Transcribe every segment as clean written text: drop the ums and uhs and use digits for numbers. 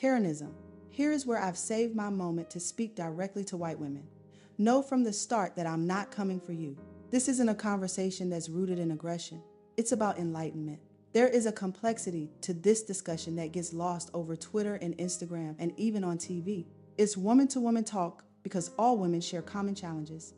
Karen-ism. Here is where I've saved my moment to speak directly to white women. Know from the start that I'm not coming for you. This isn't a conversation that's rooted in aggression. It's about enlightenment. There is a complexity to this discussion that gets lost over Twitter and Instagram and even on TV. It's woman-to-woman talk because all women share common challenges.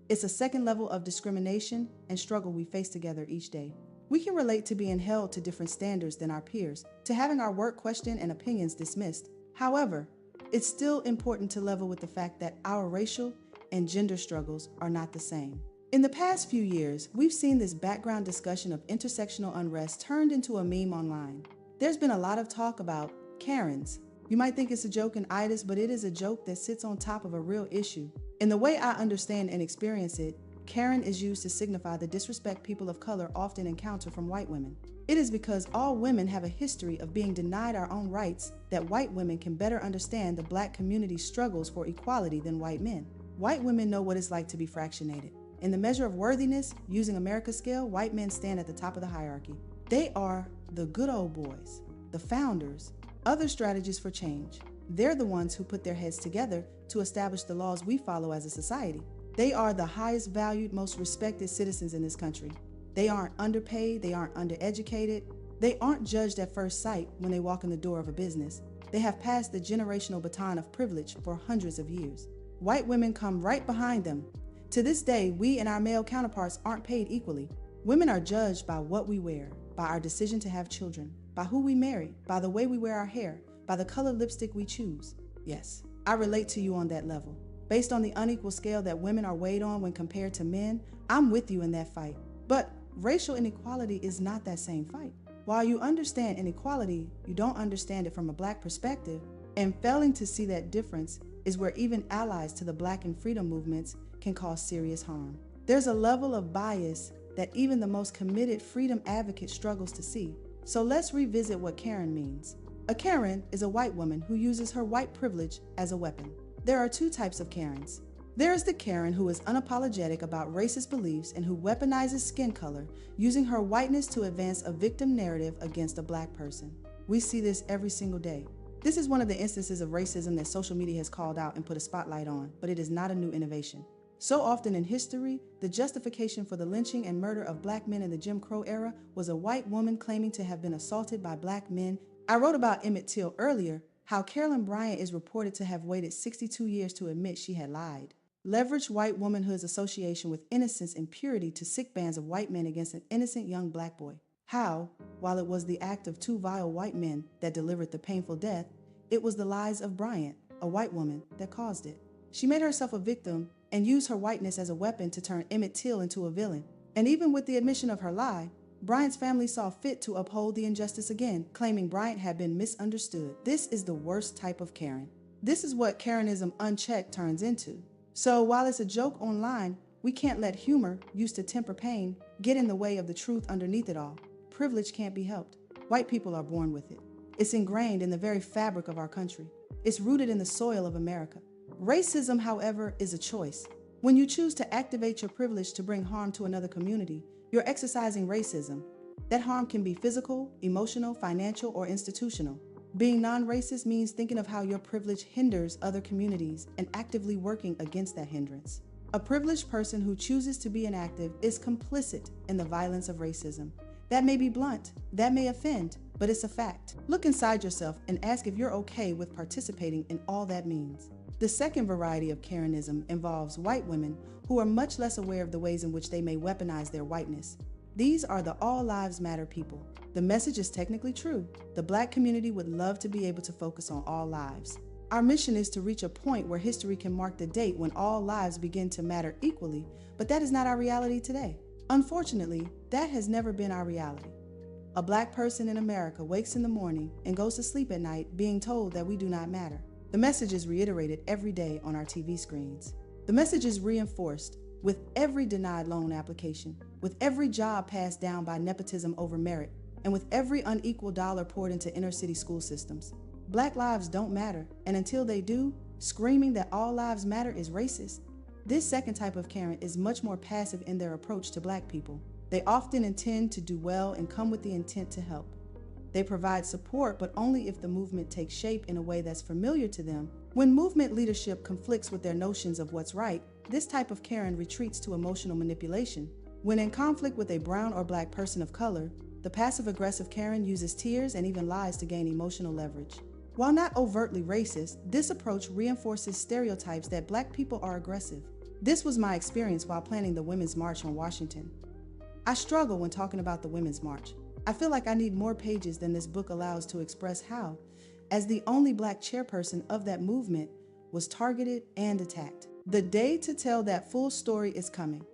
It's a second level of discrimination and struggle we face together each day. We can relate to being held to different standards than our peers, to having our work questioned and opinions dismissed. However, it's still important to level with the fact that our racial and gender struggles are not the same. In the past few years, we've seen this background discussion of intersectional unrest turned into a meme online. There's been a lot of talk about Karens. You might think it's a joke in itis, but it is a joke that sits on top of a real issue. In the way I understand and experience it, Karen is used to signify the disrespect people of color often encounter from white women. It is because all women have a history of being denied our own rights that white women can better understand the Black community's struggles for equality than white men. White women know what it's like to be fractionated. In the measure of worthiness, using America's scale, white men stand at the top of the hierarchy. They are the good old boys, the founders, other strategists for change. They're the ones who put their heads together to establish the laws we follow as a society. They are the highest valued, most respected citizens in this country. They aren't underpaid, they aren't undereducated, they aren't judged at first sight when they walk in the door of a business. They have passed the generational baton of privilege for hundreds of years. White women come right behind them. To this day, we and our male counterparts aren't paid equally. Women are judged by what we wear, by our decision to have children, by who we marry, by the way we wear our hair, by the color lipstick we choose. Yes, I relate to you on that level. Based on the unequal scale that women are weighed on when compared to men, I'm with you in that fight. But racial inequality is not that same fight. While you understand inequality, you don't understand it from a Black perspective, and failing to see that difference is where even allies to the Black and freedom movements can cause serious harm. There's a level of bias that even the most committed freedom advocate struggles to see. So let's revisit what Karen means. A Karen is a white woman who uses her white privilege as a weapon. There are two types of Karens. There is the Karen who is unapologetic about racist beliefs and who weaponizes skin color, using her whiteness to advance a victim narrative against a Black person. We see this every single day. This is one of the instances of racism that social media has called out and put a spotlight on, but it is not a new innovation. So often in history, the justification for the lynching and murder of Black men in the Jim Crow era was a white woman claiming to have been assaulted by Black men. I wrote about Emmett Till earlier, how Carolyn Bryant is reported to have waited 62 years to admit she had lied. Leveraged white womanhood's association with innocence and purity to sick bands of white men against an innocent young Black boy. How, while it was the act of two vile white men that delivered the painful death, it was the lies of Bryant, a white woman, that caused it. She made herself a victim and used her whiteness as a weapon to turn Emmett Till into a villain. And even with the admission of her lie, Bryant's family saw fit to uphold the injustice again, claiming Bryant had been misunderstood. This is the worst type of Karen. This is what Karen-ism unchecked turns into. So while it's a joke online, we can't let humor, used to temper pain, get in the way of the truth underneath it all. Privilege can't be helped. White people are born with it. It's ingrained in the very fabric of our country. It's rooted in the soil of America. Racism, however, is a choice. When you choose to activate your privilege to bring harm to another community, you're exercising racism. That harm can be physical, emotional, financial, or institutional. Being non-racist means thinking of how your privilege hinders other communities and actively working against that hindrance. A privileged person who chooses to be inactive is complicit in the violence of racism. That may be blunt, that may offend, but it's a fact. Look inside yourself and ask if you're okay with participating in all that means. The second variety of Karen-ism involves white women who are much less aware of the ways in which they may weaponize their whiteness. These are the all lives matter people. The message is technically true. The Black community would love to be able to focus on all lives. Our mission is to reach a point where history can mark the date when all lives begin to matter equally, but that is not our reality today. Unfortunately, that has never been our reality. A Black person in America wakes in the morning and goes to sleep at night being told that we do not matter. The message is reiterated every day on our TV screens. The message is reinforced with every denied loan application, with every job passed down by nepotism over merit, and with every unequal dollar poured into inner city school systems. Black lives don't matter, and until they do, screaming that all lives matter is racist. This second type of Karen is much more passive in their approach to Black people. They often intend to do well and come with the intent to help. They provide support, but only if the movement takes shape in a way that's familiar to them. When movement leadership conflicts with their notions of what's right, this type of Karen retreats to emotional manipulation. When in conflict with a brown or black person of color, the passive-aggressive Karen uses tears and even lies to gain emotional leverage. While not overtly racist, this approach reinforces stereotypes that black people are aggressive. This was my experience while planning the Women's March on Washington. I struggle when talking about the Women's March. I feel like I need more pages than this book allows to express how, as the only black chairperson of that movement, was targeted and attacked. The day to tell that full story is coming.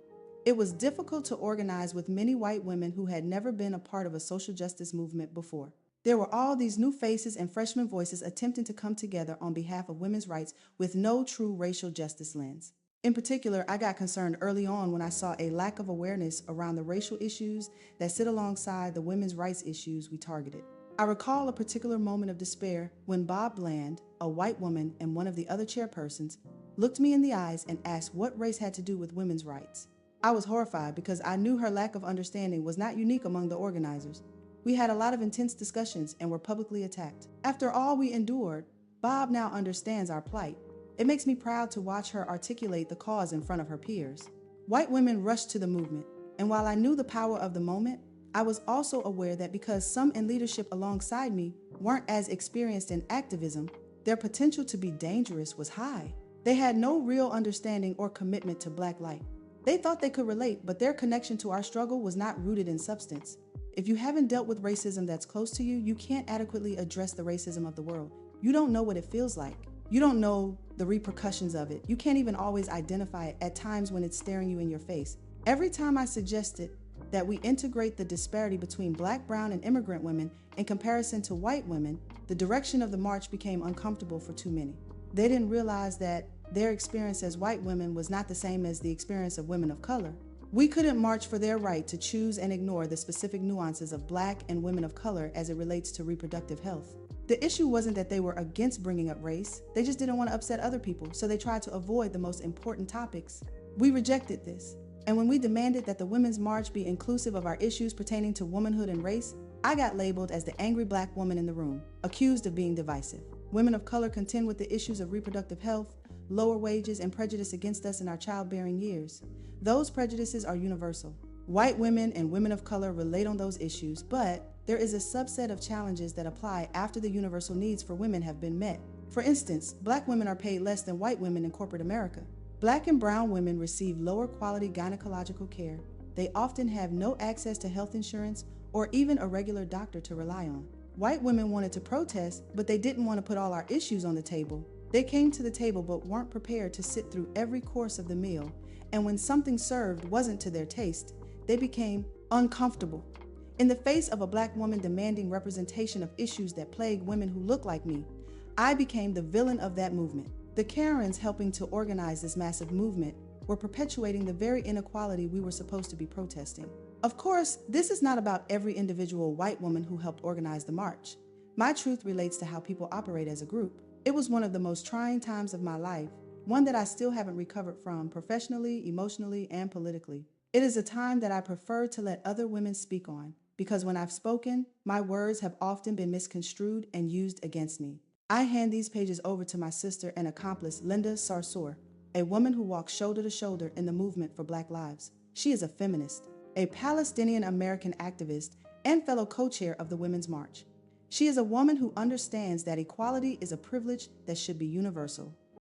It was difficult to organize with many white women who had never been a part of a social justice movement before. There were all these new faces and freshman voices attempting to come together on behalf of women's rights with no true racial justice lens. In particular, I got concerned early on when I saw a lack of awareness around the racial issues that sit alongside the women's rights issues we targeted. I recall a particular moment of despair when Bob Bland, a white woman and one of the other chairpersons, looked me in the eyes and asked what race had to do with women's rights. I was horrified because I knew her lack of understanding was not unique among the organizers. We had a lot of intense discussions and were publicly attacked. After all we endured, Bob now understands our plight. It makes me proud to watch her articulate the cause in front of her peers. White women rushed to the movement, and while I knew the power of the moment, I was also aware that because some in leadership alongside me weren't as experienced in activism, their potential to be dangerous was high. They had no real understanding or commitment to Black life. They thought they could relate, but their connection to our struggle was not rooted in substance. If you haven't dealt with racism that's close to you, you can't adequately address the racism of the world. You don't know what it feels like. You don't know the repercussions of it. You can't even always identify it at times when it's staring you in your face. Every time I suggested that we integrate the disparity between Black, brown, and immigrant women in comparison to white women, the direction of the march became uncomfortable for too many. They didn't realize that their experience as white women was not the same as the experience of women of color. We couldn't march for their right to choose and ignore the specific nuances of Black and women of color as it relates to reproductive health. The issue wasn't that they were against bringing up race, they just didn't want to upset other people, so they tried to avoid the most important topics. We rejected this, and when we demanded that the Women's March be inclusive of our issues pertaining to womanhood and race, I got labeled as the angry Black woman in the room, accused of being divisive. Women of color contend with the issues of reproductive health, lower wages, and prejudice against us in our childbearing years. Those prejudices are universal. White women and women of color relate on those issues, but there is a subset of challenges that apply after the universal needs for women have been met. For instance, Black women are paid less than white women in corporate America. Black and brown women receive lower quality gynecological care. They often have no access to health insurance or even a regular doctor to rely on. White women wanted to protest, but they didn't want to put all our issues on the table. They came to the table but weren't prepared to sit through every course of the meal, and when something served wasn't to their taste, they became uncomfortable. In the face of a Black woman demanding representation of issues that plague women who look like me, I became the villain of that movement. The Karens helping to organize this massive movement were perpetuating the very inequality we were supposed to be protesting. Of course, this is not about every individual white woman who helped organize the march. My truth relates to how people operate as a group. It was one of the most trying times of my life, one that I still haven't recovered from professionally, emotionally, and politically. It is a time that I prefer to let other women speak on, because when I've spoken, my words have often been misconstrued and used against me. I hand these pages over to my sister and accomplice, Linda Sarsour, a woman who walks shoulder to shoulder in the movement for Black lives. She is a feminist, a Palestinian-American activist, and fellow co-chair of the Women's March. She is a woman who understands that equality is a privilege that should be universal.